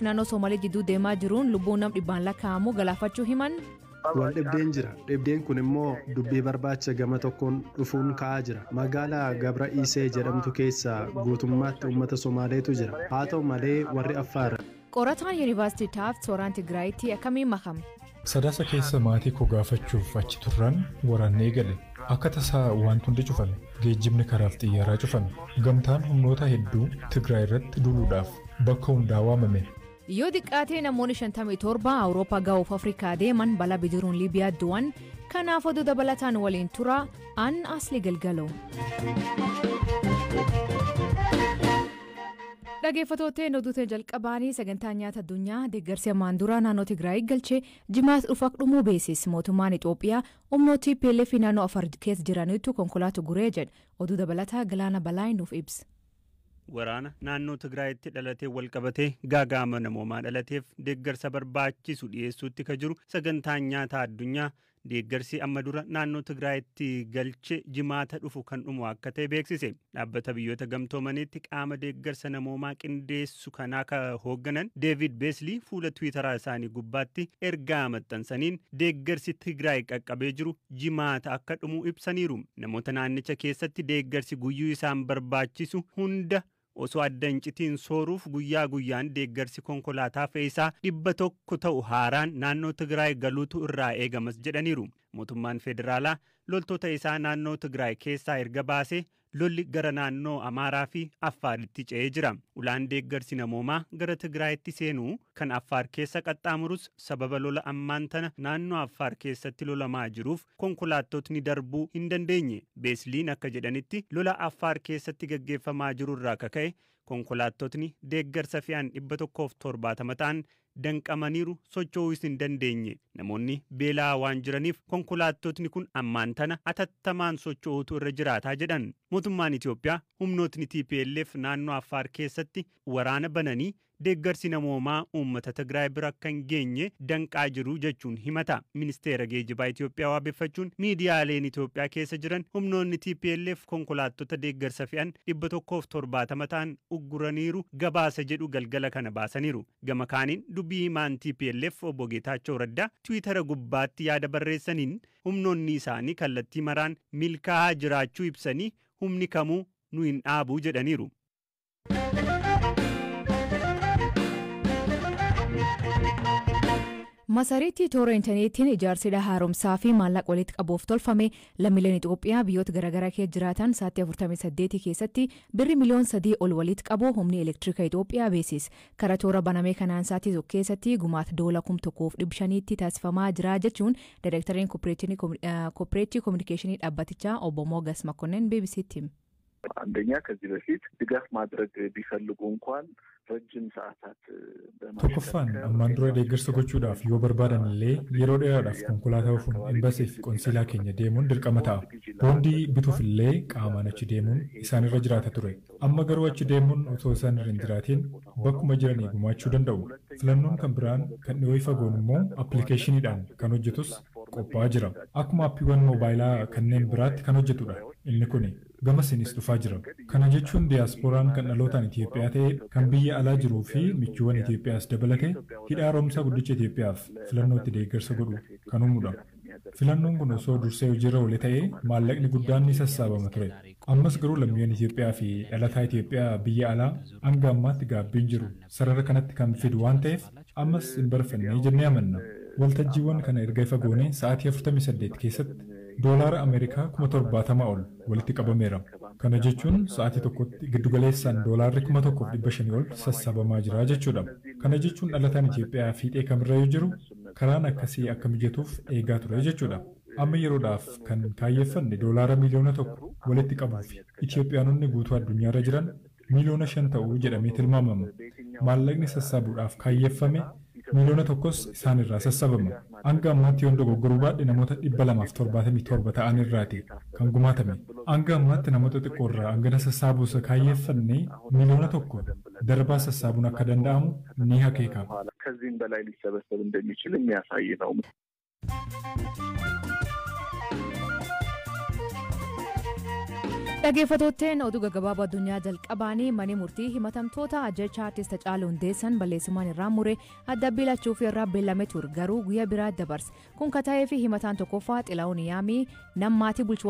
naannoo Somaalee jidduu deemaa jiruun lubbuun nam dhibbaan lakkaa'amu galaafachuu himan. Wal dhibdeen jira. Dhibdeen kun immoo dubbii barbaacha gama tokkoon dhufuun ka'aa jira. Magaalaa Gabra Isee jedhamtu keessa guutummaatti uummata Somaaleetu jira. Haa ta'u malee warri Affaar. Qorataan Yuunivarsiitii Taafti Sooraan Tigraayitti akkamiin makame? Sadaasa keessa maatii koo gaafachuuf achi turran waraannee gale. Akka tasaa wanti hundi cufame. Geejjibni karaaf xiyyaaraa cufame. Gamtaan humnoota hedduu Tigraay irratti duuluudhaaf bakka hundaa waamame. Yoo xiqqaatee namoonni 57 Awurooppaa ga'uuf Afrikaa deeman balaa bidiruun Liibiyaa du'an kanaaf oduu dabalataan waliin tura an asli galgaloo. Dhaggeeffattootni oduutiin jalqabaanii sagantaa nyaata addunyaa deeggarsi ammaan dura naannoo Tigraay galchee jimaata dhufaaf dhumuu beeksise. Mootummaan Itoophiyaa humnooti PLF naannoo Afar keessa jiranitti konkolaataa guree jedha. Oduu dabalataa Galaana Balaayin nuuf ibsa. Waraana naannoo Tigraayitti dhalatee wal qabatee gaaga'ama namoomaa dhalateef deeggarsa barbaachisu dhiyeessuutti ka jiru sagantaan nyaata addunyaa deeggarsi amma dura naannoo Tigraayitti galche jimaata dhufu kan dhumu akka ta'e beeksise. Dhaabbata biyyoota gamtoomaniitti qaama deeggarsa namoomaa qindeessu kanaa ka hoogganan Deevid Beeslii fuula Tiwiitaraa isaanii gubbaatti ergaa maxxansaniin deeggarsi Tigraay qaqqabee jiru jimaata akka dhumu ibsaniiru. Namoota naannicha keessatti deeggarsi guyyuu isaan barbaachisu hunda osoo adda incitiin sooruuf guyyaa guyyaan deeggarsi konkolaataa fe'isaa 100 ta'u haaraan naannoo Tigraay galuutu irraa eegamas jedhaniiru. Mootummaan federaalaa loltoota isaa naannoo Tigraay keessaa erga baasee lolli gara naannoo Amaaraa fi Affaaritti ce'ee jira. Ulaan deeggarsi namoomaa gara Tigraayitti seenuu kan Affaar keessa qaxxaamurus sababa lola ammaan tana naannoo Affaar keessatti lolamaa jiruuf konkolaattotni darbuu hin dandeenye. Beesliin akka jedhanitti lola Affaar keessatti gaggeeffamaa jirurraa kaka'e konkolaattotni deeggarsa fe'an 170 ta'an danqamaniiru socho'uu hin dandeenye. Namoonni beelaa waan jiraniif konkolaattotni kun ammaan tana atattamaan socho'uutu irra jiraataa jedhan. Mootummaan Itoophiyaa humnootni TPLF naannoo Affaar keessatti waraana bananii deeggarsi namoomaa uummata Tigraay bira kan geenye danqaa jiru jechuun himata. Ministeera geejjibaa Itoophiyaa waabeffachuun miidiyaaleen Itoophiyaa keessa jiran humnoonni TPLF konkolaattota deeggarsa fe'an 170 ta'an ugguraniiru gabaasa jedhu galgala kana baasaniiru. Gama kaaniin dubbii himaan TPLF obbo Geetaachoo Raddaa Tiwiitara gubbaatti yaada barreessaniin humnoonni isaanii kallattii maraan milkaa'aa jiraachuu ibsanii humni kamuu nu hin dhaabuu jedhaniiru. Masariitti toora intarneetiin ijaarsi haaromsaa fi maallaqa walitti qabuuf tolfame lammiileen Itoophiyaa biyyoota garaagaraa keessa jiraatan sa'aatii 48 keessatti birri miliyoona 3 ol walitti qabu humni elektiriika Itoophiyaa beeksise. Karaa toora banamee kanaan sa'aatii tokko keessatti gumaata $1,500tti taasifamaa jira jechuun Daayireektarriin Kooppareetii Kominikeeshinii dhaabbatichaa obbo Moogas Makkonnen BBC'tti hime. አንደኛ ከዚህ በፊት ድጋፍ ማድረግ ቢፈልጉ እንኳን ረጅም ሰዓታት tokkoffaan ammaan dura deeggarsa gochuudhaaf yoo barbaadan illee yeroo dheeraadhaaf konkolaataa ofuun embaasiif qonsiilaa keenya deemuun dirqama ta'a. Boondii bituuf illee qaamaan achi deemuun isaanirra jiraata ture. Amma garuu achi deemuun otoo isaan irra hin jiraatiin bakkuma jiranii gumaachuu danda'u. Filannoon kan biraan kan dhiyoo fagoon immoo appilikeeshiniidhaan kan hojjetus qophaa'aa jira. Akkuma appiiwwan moobaayilaa kanneen biraatti kan hojjetudha. Inni kun gama sinis dhufaa jira. Kana jechuun diiyaasporaan kan dhalootaan Itoophiyaa ta'e kan biyya alaa jiruu fi michuuwwan Itoophiyaas dabalate hidha haaromsaa guddicha Itoophiyaaf filannootti deeggarsa godhu kan uumudha. Filannoon kun osoo dursee hojiirra oole ta'ee maallaqni guddaan ni sassaabama ture. Ammas garuu lammiiwwan Itoophiyaa fi dhalataa Itoophiyaa biyya alaa hanga ammaatti gaabbiin jiru. Sarara kanatti kan fidu waan ta'eef ammas hin barfannee jennee amanna. Waltajjiiwwan kana erga ifa goonee sa'aatii 48 keessatti doolaara Ameerikaa 70,000 ol walitti qabameera. Kana jechuun sa'aatii tokkotti giddugaleessaan doolaarri 1,500 ol sassaabamaa jira jechuudha. Kana jechuun dhalataan Itoophiyaa fiixee kamirra yoo jiru karaan akkasii akka mijatuuf eegaa ture jechuudha. Amma yeroodhaaf kan kaayyeeffanne doolaara miliyoona 1 walitti qabuuf Itoophiyaanonni guutuu addunyaarra jiran miliyoona 5 ta'uu jedhamee tilmaamama. Maallaqni sassaabuudhaaf kaayyeeffame miliyoona 1 isaanirraa sassaabama. Hanga ammaatti yoon dogoggoruu baadhe namoota 277 ta'an irraati kan gumaatame. Hanga ammaatti namoota xiqqoorraa hangana sassaabuusa kaayyeeffannee miliyoona 1 darbaa sassaabuun akka danda'amu ni hakeeka. ከዚህም በላይ ሊሰበሰብ እንደሚችል የሚያሳይ ነው። Dhaggeeffattootteen oduu gaggabaaboo addunyaa jalqabaanii mana murtii himatamtoota ajjeechaa artist Hacaaluu Hundeessan balleessumaan irraa mure adabbii lachuuf irraa beellamee ture garuu guyyaa biraa dabarse. Kun kataa'ee fi himataan tokkoffaa Xilaa'uun Yaamii nammaatii bulchu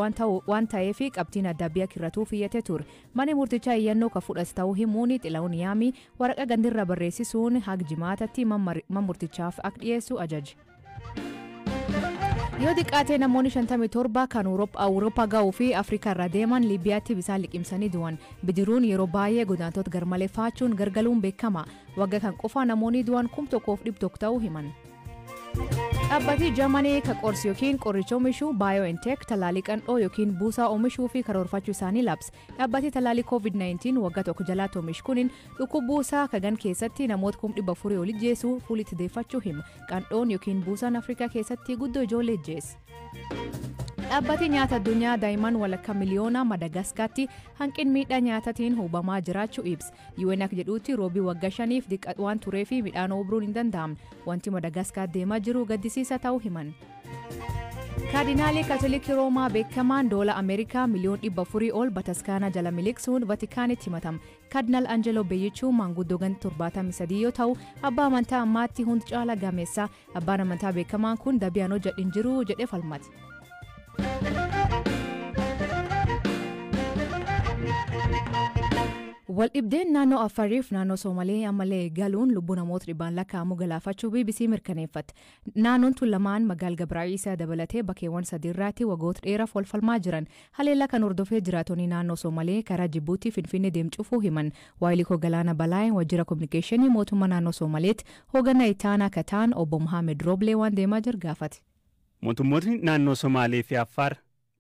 waan ta'eef qabxiin adabbii kirratuuf iyyate ture. Mana murtichaa iyyannoo ka fudhate ta'uu himuun Xilaa'uun Yaamii waraqaa gandirra barreessisuun haga jimaatatti mana murtichaaf akka dhiyeessu ajaje. Yoo xiqqaate namoonni 57 kan Awurooppaa ga'uu fi Afrikaa irraa deeman Liibiyaatti bisaan liqimsanii du'an. Bidiruun yeroo baay'ee godaantota garmalee faachuun gargaluun beekama. Waggaa kan qofa namoonni du'an 1,100 ta'uu himan. Dhaabbati Jarmanii ka qorsi yookiin qoricha oomishuu BioNTech talaalii qandhoo yookiin buusaa oomishuu fi karoorfachuu isaanii labse. Dhaabbati talaalii COVID-19 waggaa tokko jalaatti oomishu kuniin dhukkuba buusaa kagan keessatti namoota 400 ol ijjeessu fuulitti deeffachuu hima. Qandhoon yookiin buusaan Afrikaa keessatti guddoo ijoollee ijjeessa. Dhaabbati nyaata addunyaa daa'imman walakkaa miliyoona Madagaskaatti hanqina miidhaa nyaataatiin hubamaa jiraachuu ibsa. UN akka jedhutti roobii waggaa 5f diqqaa waan tureef midhaan oobruun hin danda'amne. Wanti Madagaskaar deemaa jiru gaddisiisa ta'uu himan. Kaardinaalii Kaatolikii Roomaa beekamaan doolaa Ameerikaa miliyoona 400 ol bataskaana jala miliqsuun Vatikaanitti himatama. Kaardinaal Anjeloo Beeyichuu maanguddoo ganna 73 yoo ta'u abbaa amantaa ammaatti hundi caala gameessa. Abbaan amantaa beekamaan kun dabiyaan hojjedhin jiru jedhee falmate. Waldhibdeen naannoo Affaariif naannoo Soomalee ammallee galuun lubbuu namoota dhibbaan lakkaa'amu galaafachuu BBC mirkaneeffate. Naannoon tun lamaan magaala Gabraa'isaa dabalatee bakkeewwan sadii irratti waggoota dheeraaf wal falmaa jiran. Haleellaa kan hordofee jiraatonni naannoo Soomalee karaa Jibuutii Finfinnee deemcuufuu himan. Waayilikoo Galaana Balaayeen wajjira kominikeeshinii mootummaa naannoo Soomaleetti hoogganaa ittaanaa kataan obbo Mohaammed Rooblee waan deemaa jiru gaafate. Mootummootni naannoo Somaalee fi Affaar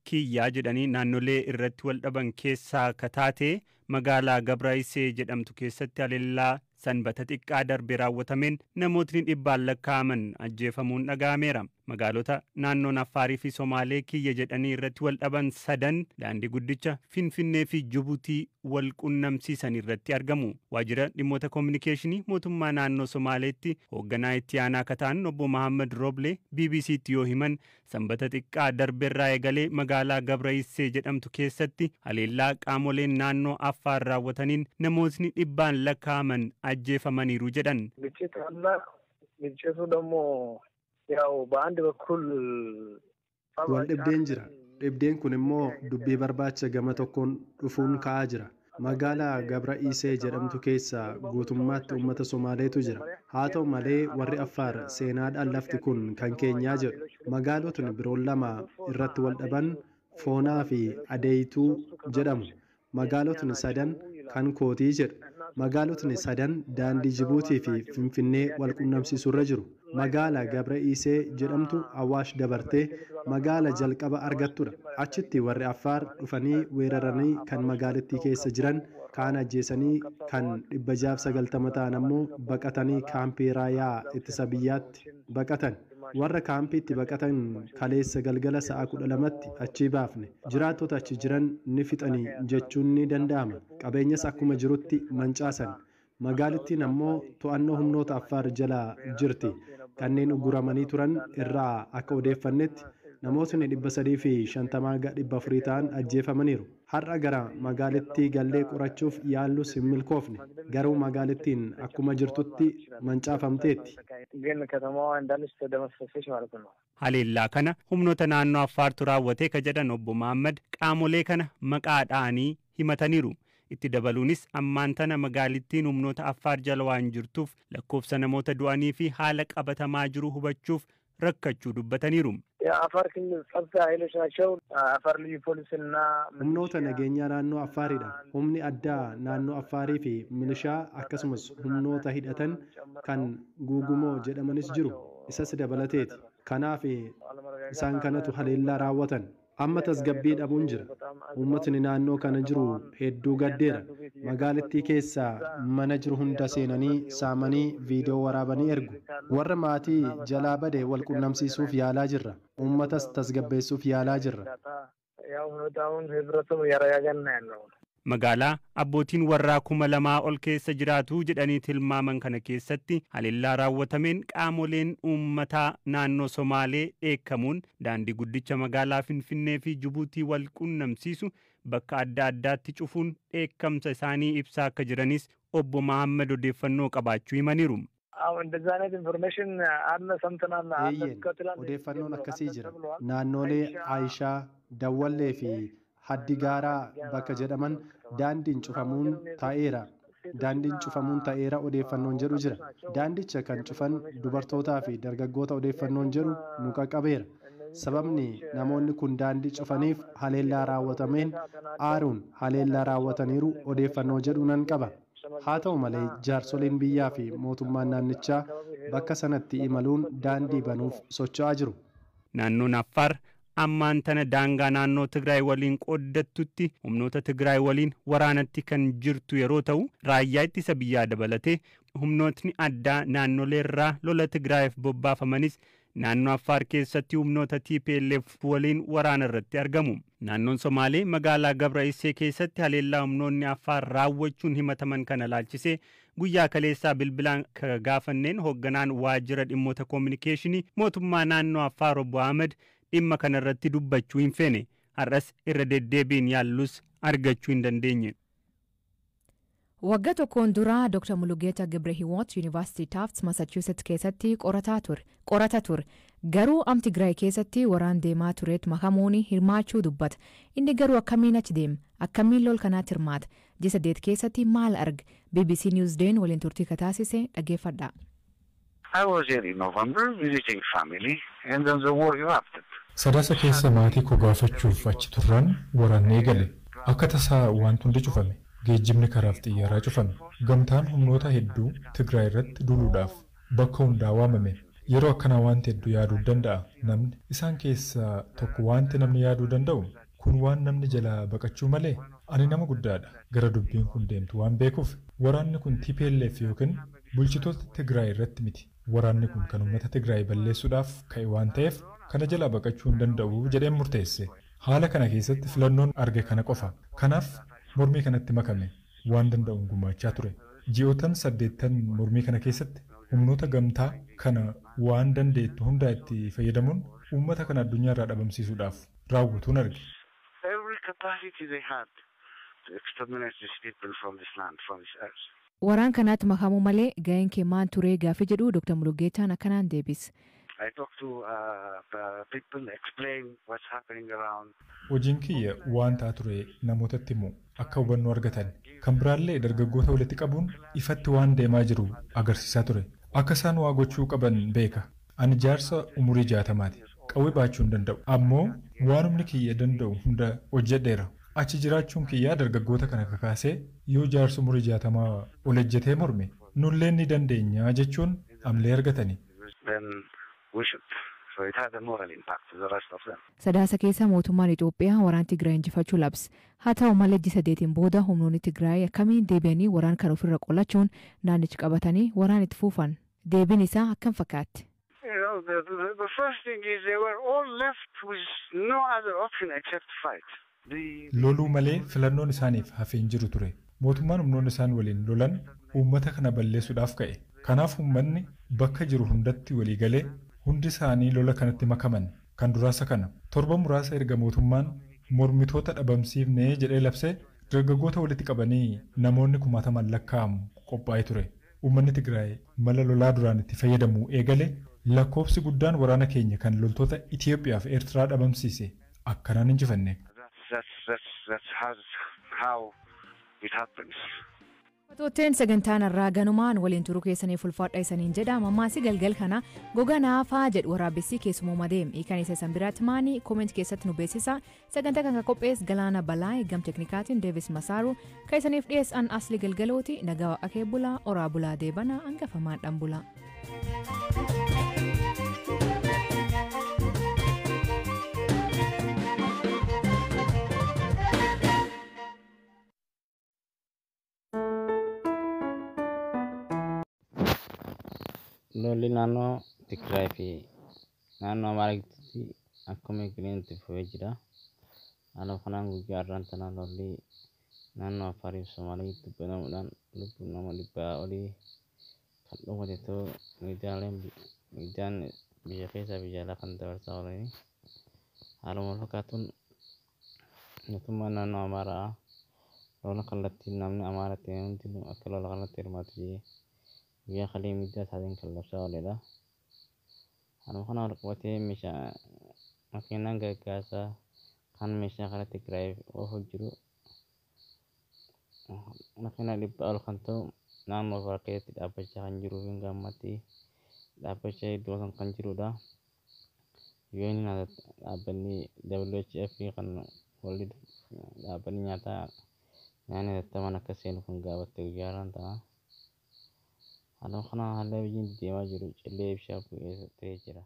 kiyyaa jedhanii naannolee irratti wal dhaban keessaa kataate magaalaa Gabraayisee jedhamtu keessatti haleellaa sanbata xiqqaa darbe raawwatameen namootni dhibbaan lakkaa'aman ajjeefamuun dhaga'ameera. Magaalota naannoon Affaarii fi Somaalee kiyya jedhanii irratti wal dhaban sadan daandii guddicha Finfinnee fi Jibuutii wal qunnamsiisan irratti argamu. Waajjira dhimmoota kominikeeshinii mootummaa naannoo Somaaleetti hoogganaa itti aanaa kataan obbo Mohaammed Rooblee BBC'tti yoo himan sanbata xiqqaa darbeerraa eegalee magaalaa Gabraayisee jedhamtu keessatti haleellaa qaamoleen naannoo Affaar raawwataniin namootni dhibbaan lakkaa'aman ajjeefamaniiru jedhan. ግጭቱ ደግሞ ያው በአንድ በኩል waldhibdeen jira. Dhibdeen kun immoo dubbii barbaacha gama tokkoon dhufuun ka'aa jira. Magaalaa Gabraayisee jedhamtu keessa guutummaatti uummata Somaaleetu jira. Haa ta'u malee warri Affaar seenaadhaan lafti kun kan keenyaa jedhu. Magaalotni biroon lama irratti wal dhaban Foonaa fi Adeeyituu jedhamu. Magaalotni sadan kan kootii jedhu. Magaalotni sadan daandii Jibuutii fi Finfinnee wal qunnamsiisurra jiru. Magaalaa Gabraayisee jedhamtu Awwaash dabartee magaala jalqaba argattudha. Achitti warri Affaar dhufanii weeraranii kan magaalattii keessa jiran kaan ajjeesanii kan 690 ta'an ammoo baqatanii kaampii raayyaa ittisa biyyaatti baqatan. Warra kaampiitti baqatan kaleessa galgala sa'a 12tti achi baafne. Jiraattota achi jiran ni fixanii jechuun ni danda'ama. Qabeenyas akkuma jirutti mancaasan. Magaalattiin ammoo to'annoo humnoota Affaar jalaa jirti. Kanneen uguramanii turan irraa akka odeeffannetti namootni 350 ta'an ajjeefamaniiru. Har'a gara magaalattii gallee qorachuuf yaallus hin milkoofne. Garuu magaalattiin akkuma jirtutti mancaafamteetti. Haleellaa kana humnoota naannoo Affaartu raawwate ka jedhan obbo Mohaammed qaamolee kana maqaadhaanii himataniiru. Itti dabaluunis ammaan tana magaalittiin humnoota Affaar jala waan jirtuuf lakkoofsa namoota du'anii fi haala qabatamaa jiru hubachuuf rakkachuu dubbataniiru. Humnoota nageenyaa naannoo Affaaridha. Humni addaa naannoo Affaarii fi milishaa akkasumas humnoota hidhatan kan guugumoo jedhamanis jiru. Isas dabalateeti. Kanaaf isaan kanatu haleellaa raawwatan. Amma tasgabbii dhabuun jira. Uummatni naannoo kana jiru hedduu gaddeera. Magaalattii keessaa mana jiru hunda seenanii saamanii viidiyoo waraabanii ergu. Warra maatii jalaa bade wal qunnamsiisuuf yaalaa jirra. Uummatas tasgabbeessuuf yaalaa jirra. Magaalaa abbootiin warraa 2,000 ol keessa jiraatu jedhanii tilmaaman kana keessatti haleellaa raawwatameen qaamoleen uummataa naannoo Somaalee dheekkamuun daandii guddicha magaalaa Finfinnee fi Jibuutii wal qunnamsiisu bakka adda addaatti cufuun dheekkamsa isaanii ibsaa akka jiranis obbo Mahammad odeeffannoo qabaachuu himaniiru. እንደዛ አይነት ኢንፎርሜሽን አለ ሰምተናል። odeeffannoon akkasii jira. Naannolee Aayishaa, Dawwallee fi Haddi Gaaraa bakka jedhaman daandiin cufamuun ta'eera odeeffannoon jedhu jira. Daandicha kan cufan dubartootaa fi dargaggoota odeeffannoon jedhu nu qaqqabeera. Sababni namoonni kun daandii cufaniif haleellaa raawwatameen aaruun haleellaa raawwataniiru odeeffannoo jedhu nan qaba. Haa ta'u malee jaarsoliin biyyaa fi mootummaan naannichaa bakka sanatti imaluun daandii banuuf socho'aa jiru. Naannoon Affaar ammaan tana daangaa naannoo Tigraay waliin qooddattutti humnoota Tigraay waliin waraanatti kan jirtu yeroo ta'u raayyaa ittisa biyyaa dabalatee humnootni addaa naannoleerraa lola Tigraayiif bobbaafamanis naannoo Affaar keessatti humnoota TPLF waliin waraana irratti argamu. Naannoon Somaalee magaalaa Gabra Isee keessatti haleellaa humnoonni Affaar raawwachuun himataman kana laalchisee guyyaa kaleessaa bilbilaan gaafanneen hoogganaan waajjira dhimmoota koominikeeshinii mootummaa naannoo Affaar obbo Ahmed dhimma kana irratti dubbachuu hin feene. Har'as irra deddeebiin yaallus argachuu hin dandeenye. Waggaa tokkoon dura Dr. Mulugeeta Gibrehiwoot Yuunivarsiitii Tufts Massachusetts keessatti qorata ture. Garuu am Tigraay keessatti waraan deemaa tureet makamuun hirmaachuu dubbata. Inni garuu akkamiin achi deema? Akkamiin lol kanaatti hirmaata? Ji'a 8 keessatti maal arga? BBC Newsday waliin turtii kataasise dhaggeeffadha. I was here in November visiting family and then the war erupted. Sadaasa keessa maatii koo gaafachuuf achi turran waraanni eegale. Akka tasaa wanti hundi cufame. Geejjibni karaaf xiyyaaraa cufame. Gamtaan humnoota hedduu Tigraay irratti duuluudhaaf bakka hundaa waamame. Yeroo akkanaa wanti hedduu yaaduu danda'a namni. Isaan keessaa tokko wanti namni yaaduu danda'u kun waan namni jalaa baqachuu malee ani nama guddaadha. Gara dubbiin kun deemtu waan beekuuf waraanni kun TPLF yookiin bulchitoota Tigraay irratti miti. Waraanni kun kan uummata Tigraay balleessuudhaaf ka'e waan ta'eef kana jalaa baqachuu hin danda'u jedheen murteesse. Haala kana keessatti filannoon arge kana qofa. Kanaaf mormii kanatti makame waan danda'uun gumaachaa ture. Ji'ootan 8 mormii kana keessatti humnoota gamtaa kana waan dandeettu hundaa itti fayyadamuun uummata kana addunyaa irraa dhabamsiisuudhaaf raawwatuun arge. Every capacity they had to exterminate these people from this land, from this earth. Waraan kanaatti makamuu malee ga'een kee maan turee gaaffii jedhu Dr. Mulugeetaan akkanaan deebise. I talked to people, explain what's happening around. Hojiin kiyya waan ta'aa ture namootatti himu akka hubannoo argatan. Kan biraallee dargaggoota walitti qabuun ifatti waan deemaa jiru agarsiisaa ture. Akka isaan waa gochuu qaban beeka. Ani jaarsa umurii 60ti. Qawwee baachuu hin danda'u. Ammoo waan humni kiyya danda'u hunda hojjedheera. Achi jiraachuun kiyyaa dargaggoota kana kakaasee yoo jaarsa umurii 60 ol ejjetee morme nullee ni dandeenya jechuun amlee argatani. So it has a moral impact to the rest of them. Sadaasa keessa mootummaan Itoophiyaa waraan Tigraay injifachuu labse. Haa ta'u malee ji'a 8 booda humnoonni Tigraay akkamiin deebi'anii waraan kana ofirra qolachuun naannicha qabatanii waraan itti fufan. Deebiin isaa akkam fakkaatti? The first thing is they were all left with no other option except to fight. Loluu malee filannoon isaaniif hafeen jiru ture. Mootummaan humnoonni isaan waliin lolan uummata kana balleessuudhaaf ka'e. Kanaaf uummanni bakka jiru hundatti walii galee hundi isaanii lola kanatti makaman. Kan duraasa kana torba muraasa erga mootummaan mormitoota dhabamsiifnee jedhee labsee dargaggoota walitti qabanii namoonni 10,000 lakkaa'amu qophaa'ee ture. Uummanni Tigraay mala lolaa duraan itti fayyadamu eegale lakkoofsi guddaan waraana keenya kan loltoota Itoophiyaa fi Eertiraa dhabamsiise akkanaan injifanne. That's how it happens. Tooteen sagantaan irraa ganumaan waliin turuu keessaniif ulfaadha isaniin jedha. Mammaasi galgal kana goga naafaa jedhu waraabessi keessumoo deem. Kan isa san biraatti maanii kooment keessatti nu beeksisa. Sagantaa kan qophees Galaana Balaa gam teknikaatiin Deevis Masaaru kan isaniif dhiyeessan asli galgalooti nagaa akee bulaa oraa bulaa deebana hangafamaan dhan bulaa. Lolli naannoo Tigraay fi naannoo Amaaraatti akkuma kiliinti fufee jira. Haala kanaan guyyaa har'aan tana lolli naannoo Afaarii fi Somaaliitti banamuudhaan lubbuun nama 100 olii kan dhumateetoo miidiyaan biyya keessaa biyya alaa kan dabarsaa oolanii haaluma fakkaatuun mootummaa naannoo Amaaraa lola kallattiin namni Amaaraa ta'e hundinuu akka lola kanatti hirmaatu jedhee guyyaa kalee miidiyaa isaatiin kan labsaa ooledha. Haaluma kana wal qabatee meeshaa makiinaan gargaarsaa kan meeshaa kana Tigraayiif oofaa jiru makiinaa 100 ol kan ta'u naannoo Affaar dhaabbachaa kan jiruu fi gammatti dhaabbachaa iddoo san kan jirudha. Yoonni dhaabbanni WHF kan walii dhaabbanni nyaataa nyaanni hatattamaan akka seenu kan gaafatte guyyaarraan ta'a. Haaluma kana haala biyyiin deemaa jiru cillee ibsaa bu'ee ta'ee jira.